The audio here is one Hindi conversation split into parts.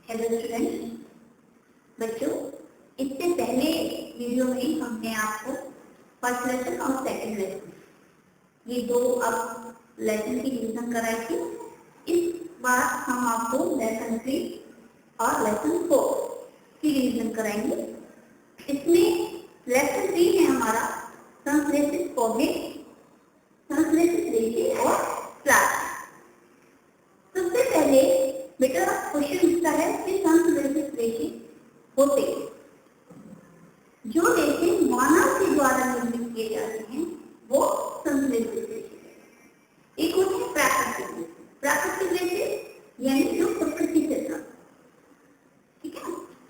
हेलो स्टूडेंट, बच्चों इससे पहले वीडियो में हमने आपको फर्स्ट लेसन और सेकंड लेसन ये दो अब लेसन की रिवीजन कराई थी। इस बार हम आपको लेसन 3 और लेसन 4 की रिवीजन कराएंगे। इसमें लेसन 3 है हमारा संश्लेषित पौधे, संश्लेषित रेशे और प्लांट। सबसे पहले बेटा क्वेश्चन इसका है कि संश्लेषित रेशे होते जो रेशे मानव के द्वारा निर्मित किए जाते हैं वो संश्लेषित रेशे। एक होते हैं प्राकृतिक रेशे। प्राकृतिक रेशे यानी जो प्रकृति से प्राप्त, ठीक है,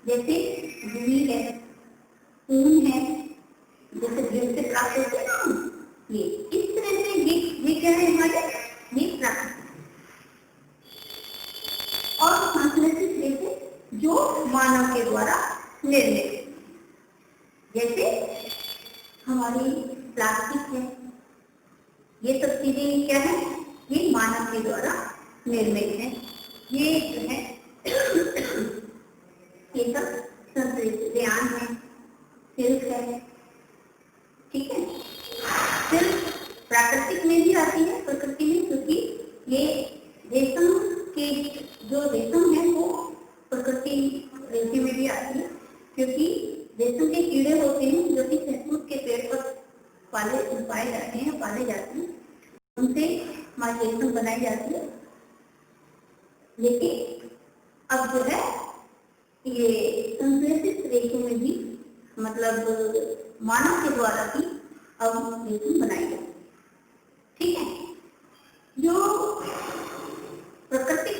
जैसे रुई है, ऊन है, जैसे जल से प्राप्त होते हैं ना, ये इस तरह से ये क्या है हमारे, ये प्राकृतिक। और संश्लेषित रेशे जो मानव के द्वारा निर्मित, जैसे हमारी प्लास्टिक है, ये सब चीजें क्या है, ये मानव के द्वारा निर्मित है। ये जो है ये सब संश्लेषित रेयान है, सिल्क है, ठीक है। सिल्क प्राकृतिक में भी आती है, प्रकृति में, क्योंकि ये रेशम के जो रेशम है वो प्रकृति रेशे में भी आती है, क्योंकि रेशम के कीड़े होते हैं जो कि शहतूत के पेड़ पर पाए जाते हैं, पाले जाते हैं, उनसे हमारी रेशम बनाई जाती है। लेकिन अब जो है ये संश्लेषित रेशों में भी मतलब मानव के द्वारा भी अब रेशम बनाई जाती है, ठीक है। जो प्राकृतिक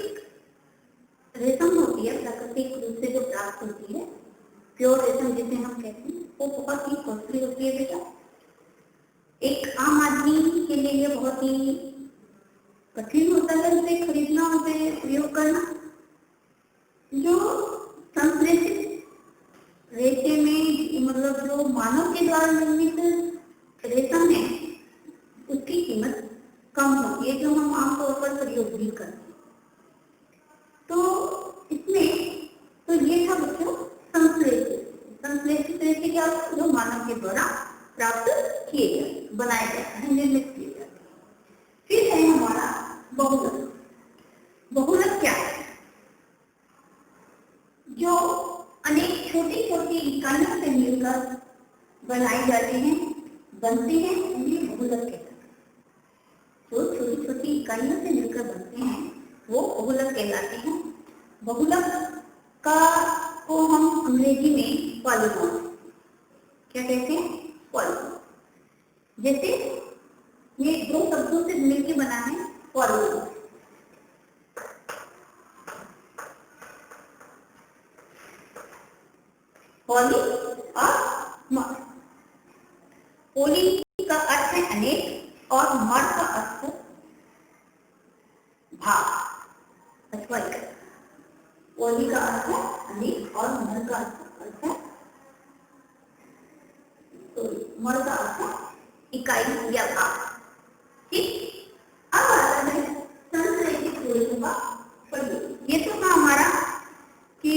रेशम होती है, प्राकृतिक रूप से जो प्राप्त होती है, प्योर रेशम जिसे हम कहते हैं, वो बहुत ही कॉस्टली होती है बेटा। एक आम आदमी के लिए ये बहुत ही कठिन होता है उसे खरीदना, उसे प्रयोग करना। जो संश्लेषित रेशे में मतलब जो मानव के द्वारा निर्मित रेशम है उसकी कीमत कम होती है, जो हम आमतौर पर प्रयोग भी करते हैं। तो इसमें तो ये था बच्चों संश्लेषित रेशे क्या होता है, जो मानव के द्वारा प्राप्त किए जाते, बनाए जाते हैं, निर्मित किए जाते हैं। फिर है हमारा बहुलक। बहुलक क्या है, जो अनेक छोटी छोटी इकाइयों से मिलकर बनाई जाती हैं, बनते हैं, उन्हें बहुलक कहते हैं। जो छोटी छोटी इकाइयों से मिलकर बनते हैं वो बहुलक कहलाते हैं। बहुलक का को हम अंग्रेजी में पॉलीगॉन क्या कहते हैं, पॉलीगॉन। जैसे ये दो शब्दों से मिलकर बना है पॉलीगॉन। पॉली और मर। पॉली का अर्थ है अनेक और मर का अर्थ है भाग अथवा इकाई। पॉली का अर्थ है अनेक और मर का अर्थ है, तो मर का अर्थ है इकाई या भाग, ठीक। अब आता है संश्लेषित रेशों का प्रयोग। ये तो था हमारा कि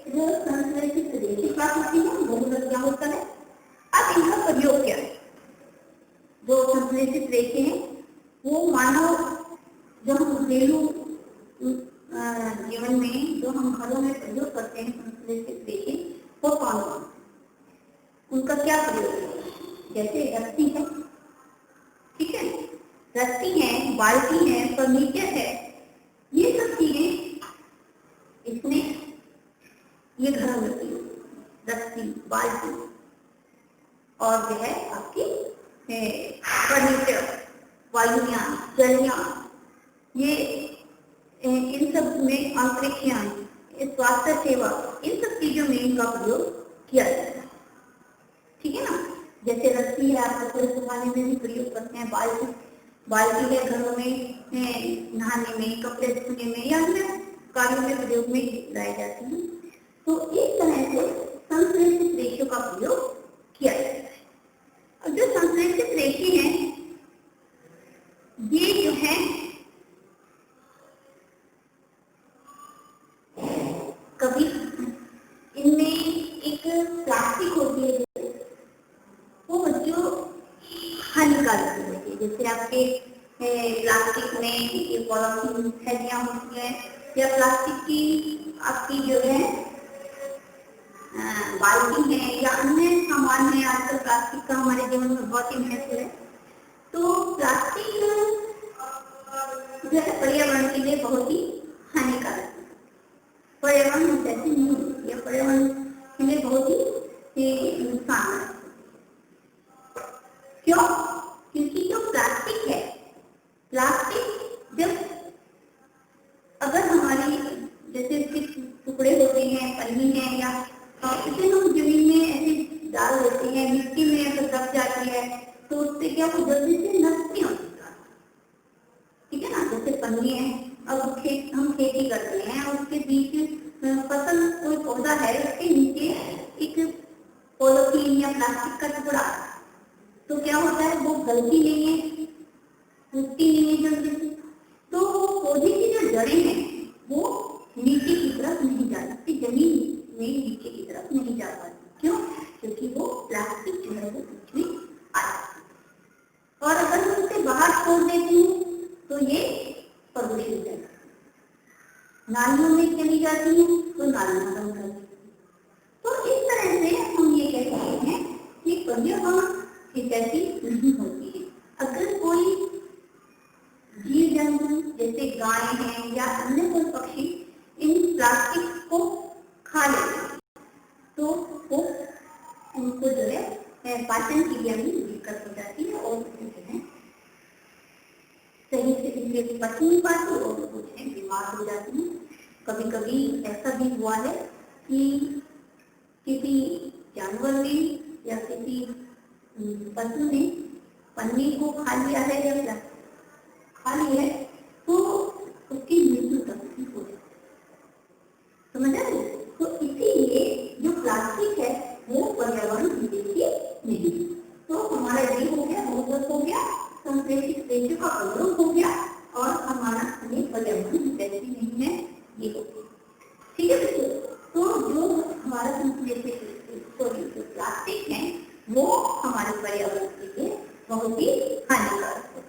जो संश्लेषित रेशे प्राप्त होती है, बहुलक क्या होता है। अब इनका प्रयोग क्या है। जो संश्लेषित रेशे हैं वो मानव जो हम घरेलू जीवन में जो हम घरों में प्रयोग करते हैं संश्लेषित रेशे, वो कौन कौन, उनका क्या प्रयोग है। जैसे रस्सी है, ठीक है, रस्सी है, बाल्टी है, फर्नीचर है, ये सब चीजें इसमें ये घरों में प्रयोग, रस्सी, बाल्टी और जो है आपकी फर्नीचर, वायुयान, जलयान, ये इन सब में अंतरिक्ष यान, स्वास्थ्य सेवा, इन सब चीजों में इनका प्रयोग किया जाता है, ठीक है ना। जैसे रस्सी है, आप कपड़े सुखाने में भी प्रयोग करते हैं। बाल्टी है, घरों में नहाने में, कपड़े धोने में या अन्य कार्यों में प्रयोग में लाई जाती है। तो इस तरह से संश्लेषित रेशों का प्रयोग किया जाता है। और जो संश्लेषित रेशे हैं ये जो है कभी इनमें एक प्लास्टिक होती है, वो जो हानिकारक होती है। जैसे आपके प्लास्टिक में ये पॉलीथीन थैलियाँ होती हैं, या प्लास्टिक की आपकी जो है बाल्टी है या अन्य सामान है। आजकल प्लास्टिक का हमारे जीवन में बहुत ही महत्व है। तो प्लास्टिक जो है पर्यावरण के लिए बहुत ही हानिकारक है। पर्यावरण जैसे नहीं होती है, पर्यावरण के लिए बहुत ही नुकसानदायक। क्यों? क्योंकि जो प्लास्टिक है, प्लास्टिक जब अगर हमारी जैसे इसके टुकड़े होते हैं, पन्नी है, या इसे हम जमीन में ऐसे डाल देते हैं, मिट्टी में अगर दब जाती है तो उससे क्या वो जल्दी से नष्ट नहीं होती। ठीक है ना? जैसे पन्नी है, अब हम खेती करते हैं, उसके बीच फसल कोई पौधा है, उसके नीचे एक पॉलीथीन या प्लास्टिक का टुकड़ा, तो क्या होता है, वो गलती नहीं है, टूटती नहीं है जल्दी से। तो पौधे की जो जड़ें हैं वो नीचे की तरफ नहीं जा सकती, जमीन में नीचे की तरफ नहीं जा पाती। क्यों? क्योंकि वो प्लास्टिक जो है वो बीच में आ जाती है। और अगर हम उसे बाहर छोड़ देते हैं तो ये प्रदूषित है, नालियों में चली जाती है, तो नालियां बन जाती है। तो इस तरह से हम ये कह सकते हैं कि पर्यावरण हितैषी नहीं होती है। अगर कोई जीव जंतु जैसे गाय हैं या अन्य कोई पक्षी इन प्लास्टिक को खा लेते हैं तो वो उनको जो है पाचन क्रिया में दिक्कत हो जाती है और जो है सही से इनके पच नहीं पाती और कुछ बीमार हो जाती है। कभी कभी ऐसा भी हुआ है कि किसी जानवर ने या किसी पशु ने पन्नी को खा लिया है या प्लास्टिक खा लिया है तो उसकी मृत्यु तक भी हो जाती है। समझ आए? तो इसीलिए जो प्लास्टिक है वो पर्यावरण हितैषी नहीं। तो हमारा ये हो गया, बहुत हो गया, संश्लेषित पेशों का अवरोध हो गया और हमारा पर्यावरण हितैषी नहीं है, ये हो गया। ठीक है बच्चों? तो जो हमारा संश्लेषित प्लास्टिक है वो हमारे पर्यावरण के लिए बहुत ही हानिकारक है।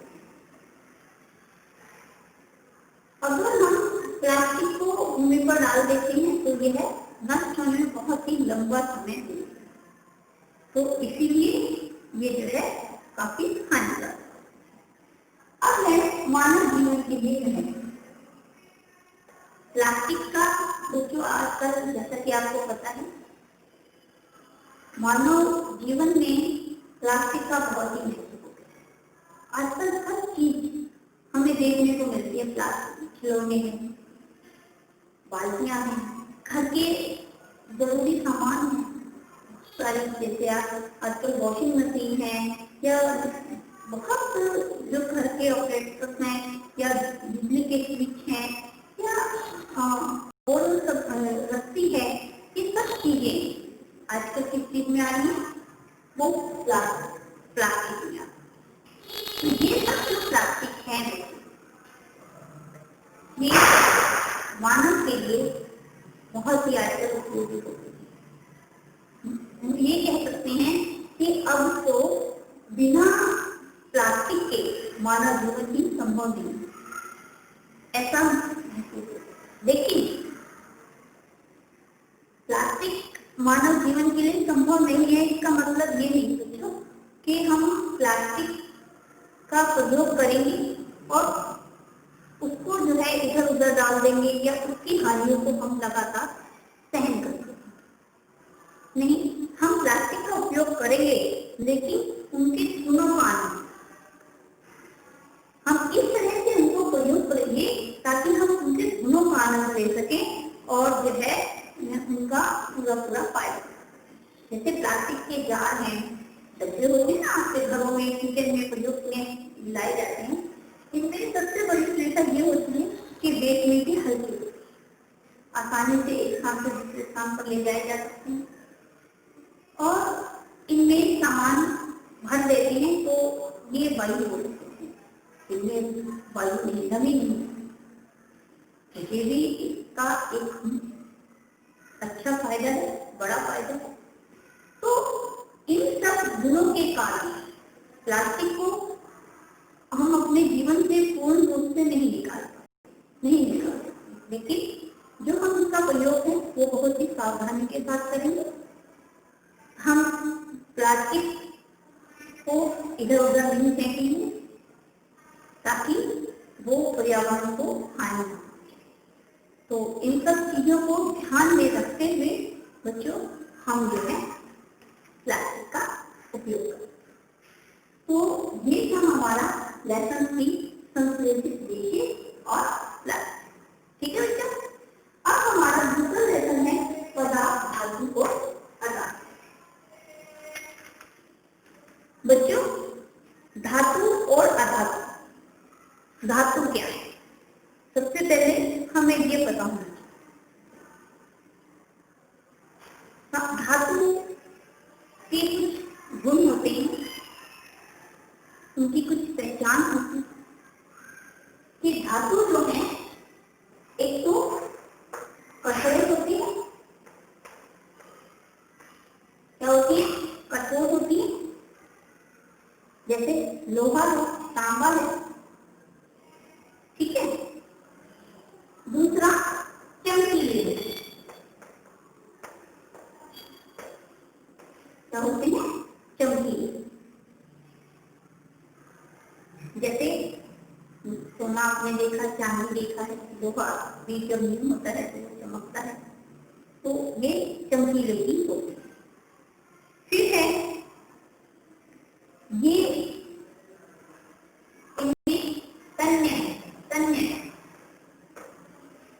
अगर हम प्लास्टिक को भूमि पर डाल देते हैं तो यह नष्ट होने में बहुत ही लंबा समय लगेगा, तो इसीलिए ये जो है काफी हानिकारक। अब है मानव जीवन के लिए है प्लास्टिक का। दोस्तों आजकल जैसा कि आपको पता है मानव जीवन में प्लास्टिक का बहुत ही महत्व हो गया। आजकल हर चीज हमें देखने को मिलती है प्लास्टिक, खिलौने हैं, बाल्टियां हैं, घर के जरूरी सामान हैं सारी, जैसे आजकल वॉशिंग मशीन है या बहुत जो घर के ऑपरेटर्स हैं या बिजली के स्विच हैं या और सब रस्सी है, ये सब चीजें आजकल किस चीज में आ रही है, वो प्लास्टिक में आ रही है। तो ये सब जो प्लास्टिक है ये मानव के लिए बहुत ही आजकल उपयोगी होती है। हम ये कह सकते हैं कि अब तो बिना प्लास्टिक के मानव जीवन की संभव नहीं है, ऐसा महसूस होता है। लेकिन प्लास्टिक मानव जीवन के लिए संभव नहीं है, इसका मतलब ये नहीं सोचो कि हम प्लास्टिक का प्रयोग करेंगे और उसको जो है इधर उधर डाल देंगे या उसकी हानियों को हम लगातार सहन करेंगे। नहीं, हम प्लास्टिक का उपयोग करेंगे लेकिन उनके गुणों को आने हम इस तरह से उनको प्रयोग करेंगे ताकि हम उनके गुणों का आनंद ले सकें और जो है उनका पूरा पूरा फायदा। जैसे प्लास्टिक के जार हैं, डब्बे होते हैं ना आपके घरों में, किचन में प्रयोग में लाए जाते हैं, इनमें सबसे बड़ी सुविधा ये होती है कि वेट में भी हल्की होती है, आसानी से एक स्थान से दूसरे स्थान पर ले जाए जा सकते हैं और इनमें सामान भर देते हैं तो ये वायु हो सकते हैं, इनमें वायु नहीं, नमी नहीं, ये भी इसका एक अच्छा फायदा है, बड़ा फायदा है। तो इन सब गुणों के कारण प्लास्टिक को हम अपने जीवन से पूर्ण रूप से नहीं निकाल सकते, लेकिन जो हम उसका प्रयोग है वो बहुत ही सावधानी के साथ करेंगे। हम प्लास्टिक को इधर उधर नहीं फेंकेंगे ताकि वो पर्यावरण को हानि न पहुंचे। तो इन सब चीजों को ध्यान में रखते हुए बच्चों हम जो है प्लास्टिक का उपयोग करें। तो ये था हमारा लेसन 3 संश्लेषित देखें और प्लास्टिक। ठीक है बच्चों, अब हमारा दूसरा लेसन है पदार्थ, धातु और अधातु। बच्चों धातु और अधातु, धातु क्या है? सबसे पहले हमें ये पता होना चाहिए। धातु के कुछ गुण होते हैं, उनकी कुछ पहचान होती है कि धातु जो है एक तो कठोर होती है। क्या होती है? कठोर होती है, जैसे लोहा है, तांबा है। ठीक है। दूसरा चमकीले होते हैं। क्या होते हैं? चमकीले। जैसे सोना आपने देखा, चांदी देखा है, लोहा भी जब नीम होता है तो चमकता है, तो ये चमकीले ही होते हैं। फिर है ये इनमें तन्य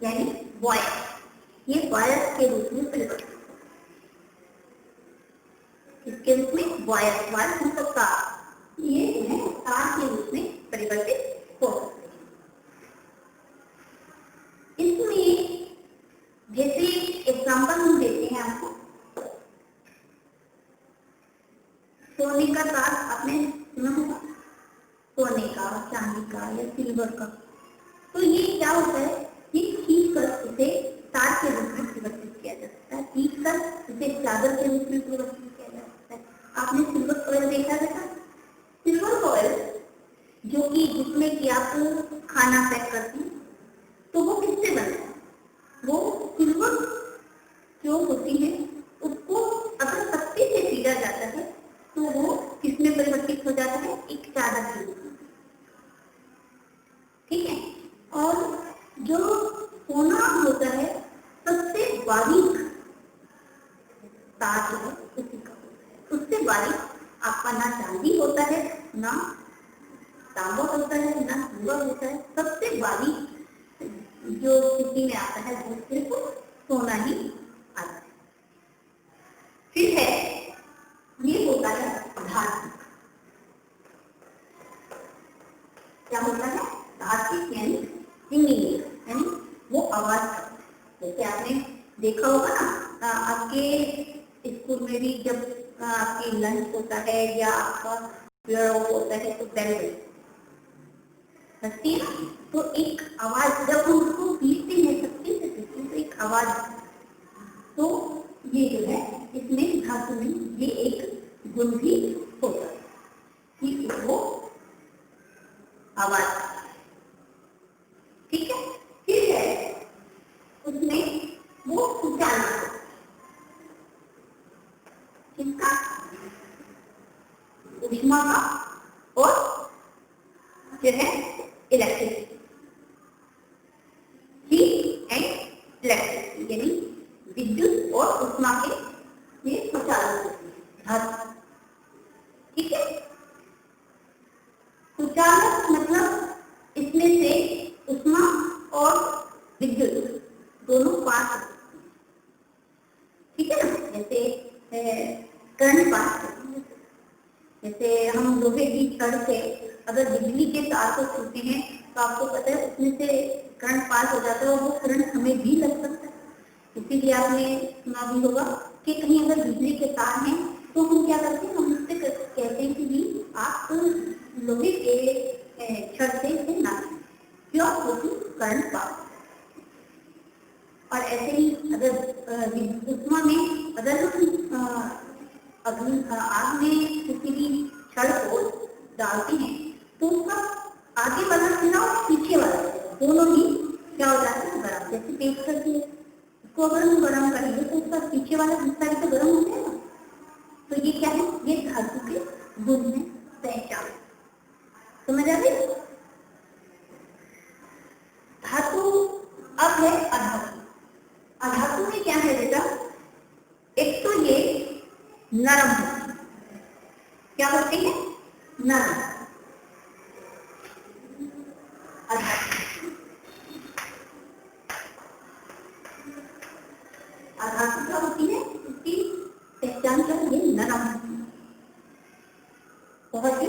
यानी वायर, ये वायर के रूप में परिवर्तित होता है। इसके रूप में वायर मतलब तार, ये है तार के रूप में परिवर्तित हो सकते हैं। इसमें जैसे एग्जाम्पल हम देते हैं आपको, सोने का तार आपने सुना होगा, सोने का, चांदी का या सिल्वर का। तो ये क्या होता है, ये खींच कर इसे तार के रूप में परिवर्तित किया जा सकता है, खींच कर इसे चादर के रूप में परिवर्तित किया जा सकता है। आपने सिल्वर फॉइल देखा था? सिल्वर फॉइल जो कि जिसमें कि आप खाना पैक करते हैं, तो वो किससे बनता है? वो सिल्वर जो होती है उसको अगर पत्ती से पीटा जाता है तो वो किसमें परिवर्तित हो जाता है? एक चादर के रूप में। ठीक है। और जो सोना होता है सबसे बारीक तार जो है उसी का होता है, उससे बारीक आपका ना चांदी होता है, ना तांबा होता है, ना सिल्वर होता है। सबसे बारीक जो स्थिति में आता है वो सिर्फ सोना ही आता है। फिर है ये होता है धातु। क्या होता है? धातु यानी सिंगिंग, यानी वो आवाज। जैसे आपने देखा होगा ना, आपके स्कूल में भी जब आपकी लंच होता है या आपका होता है तो बेल बजती है, तो एक आवाज जब हम उसको पीटते हैं, शक्ति से पीटते हैं तो एक आवाज। तो ये जो है इसमें धातु में ये एक गुण भी होता है कि वो आवाज। ठीक है। फिर है उसमें वो उचालन, किसका? ऊष्मा का और जो है इलेक्ट्रिसिटी, हीट एंड इलेक्ट्रिसिटी, यानी विद्युत और ऊष्मा के ये सुचालक होती है धातु। ठीक है। सुचालक मतलब इसमें से ऊष्मा और विद्युत दोनों पास होते हैं। ठीक है ना। जैसे करंट पास होती है, जैसे हम लोहे की छड़ से अगर बिजली के तार को छूते हैं तो आपको पता है उसमें से करंट पास हो जाता है और वो करंट हमें भी लग सकता है। इसीलिए आपने सुना भी होगा कि कहीं अगर बिजली के तार हैं तो हम क्या करते हैं, हम उससे कहते हैं कि भी आप लोहे के छड़ से इसे ना, क्यों? क्योंकि करंट पास। और ऐसे ही अगर उष्मा में अगर आग में किसी भी छड़ को डालते हैं तो उसका आगे वाला सिरा और पीछे वाला दोनों ही क्या हो जाता है, गर्म। जैसे पेट करती है, उसको अगर हम गर्म करेंगे तो उसका पीछे वाला हिस्सा भी तो गर्म हो जाएगा। तो ये क्या है, ये धातु के गुण में पहचान। समझ आ गई? धातु अब है अधातु। अधातु में क्या है बेटा, एक तो ये नरम होती है। क्या होती है? नरम। अधातु क्या होती है, उसकी पहचान क्या है, ये नरम होती है बहुत ही।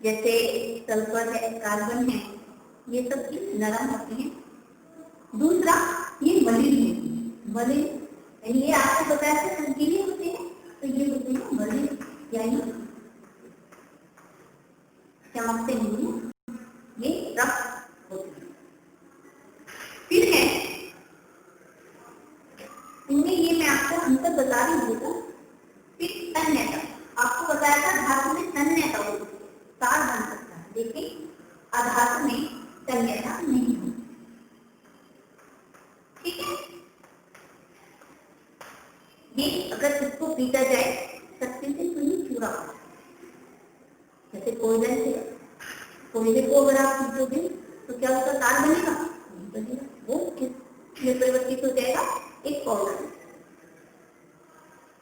जैसे सल्फर है, कार्बन है, ये सब चीज नरम होती है। दूसरा ये मलिन है। मलिन ये आपको बताया था चमकीले होते हैं, तो ये होते हैं मलिन, यानी चमकते नहीं है, ये रफ होते हैं। फिर है इनमें, ये मैं आपको अंतर बता रही हूँ। फिर तन्यता, आपको बताया था धातु में तन्यता होती है, तार बन सकता है, लेकिन अधातु में तन्यता नहीं होती। ठीक है? ये अगर इसको पीटा जाए शक्ति से तो ये चूरा हो जाए। जैसे कोयले को अगर आप पीटोगे तो क्या उसका तार बनेगा? नहीं बनेगा, वो किस में परिवर्तित हो जाएगा? एक पाउडर।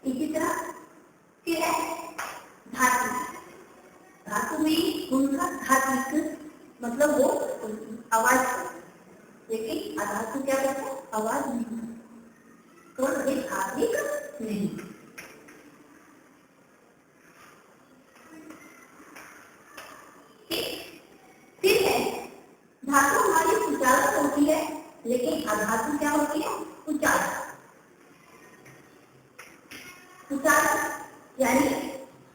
इसी तरह फिर है धातु। धातु में उनका धात्विक मतलब वो आवाज, लेकिन अधातु क्या करता है? आवाज नहीं, तो ये धात्विक नहीं। फिर है धातु हमारी सुचालक होती है, लेकिन अधातु क्या होती है? सुचालक। सुचालक यानी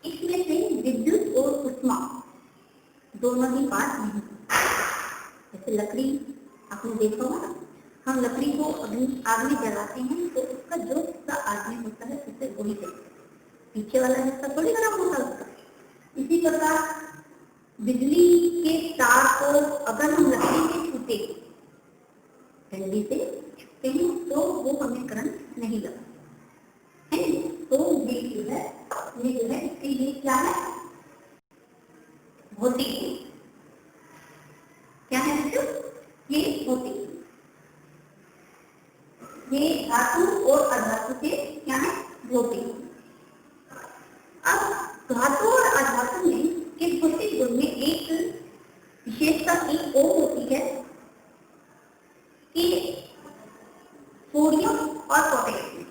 इसमें से विद्युत और उष्मा दोनों ही बात नहीं। जैसे लकड़ी आपने देखा होगा, हम लकड़ी को आग में जलाते हैं तो उसका जो हिस्सा आग में होता है उससे वही जलता है, पीछे वाला हिस्सा थोड़ी गर्म होता है उसका। इसी प्रकार बिजली के तार को अगर हम लकड़ी में छूते, ठंडी से छूते हैं तो वो हमें करंट नहीं लगा है। तो ये जो है इसके लिए क्या है? भौतिक। क्या है बच्चों? ये भौतिक। ये धातु और अधातु के क्या है? भौतिक। अब धातु और अधातु में के भौतिक गुण में एक विशेषता एक और होती है कि सोडियम और पोटेशियम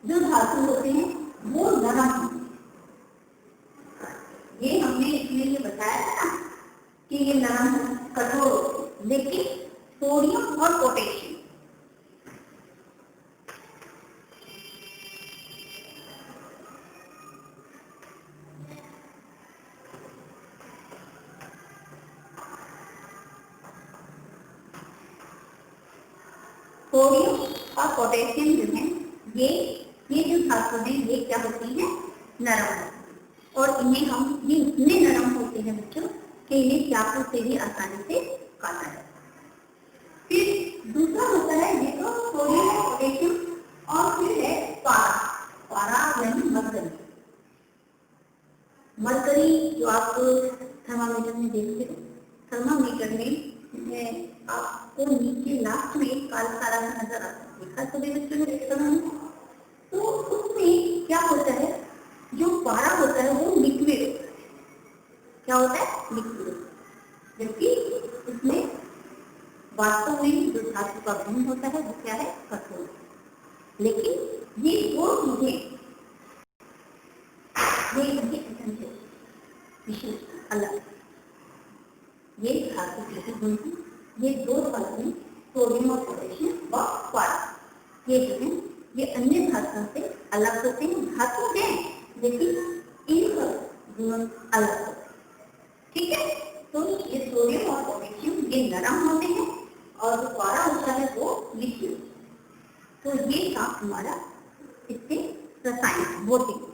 जो धातु होते हैं वो नरम होते हैं। ये हमने इसलिए ये बताया था ना कि ये नरम कठोर, लेकिन सोडियम और पोटेशियम सोडियम और पोटेशियम जो है ये जो धातु है ये क्या होती है? नरम। और इन्हें हम ये इतने नरम होते हैं बच्चों कि इन्हें चाकू से भी आसानी से काटा जाता है। फिर दूसरा होता है ये तो सोडियम और पोटेशियम, और फिर है पारा। पारा यानी मरकरी। मरकरी जो आप थर्मामीटर में देखते हो, थर्मामीटर में आपको नीचे लास्ट में एक काला काला नजर आता है, देखा तो बच्चों ने देखा नहीं। तो उसमें क्या होता है, जो पारा होता है वो लिक्विड होता है। क्या होता है? लिक्विड। जबकि इसमें वास्तव में जो धातु का गुण होता है वो क्या है? कठोर। लेकिन ये दो चीजें विशेष अलग, ये धातु के गुण हैं। ये दो धातुएं सोडियम और पोटेशियम व पारा, ये जो है ये अन्य धातुओं से अलग होते हैं। धातु हैं लेकिन इनका गुण अलग होते हैं। ठीक है? तो ये सोडियम और पोटेशियम ये नरम होते हैं और जो पारा है वो लिखिए। तो ये था हमारा इससे रसायन भौतिक।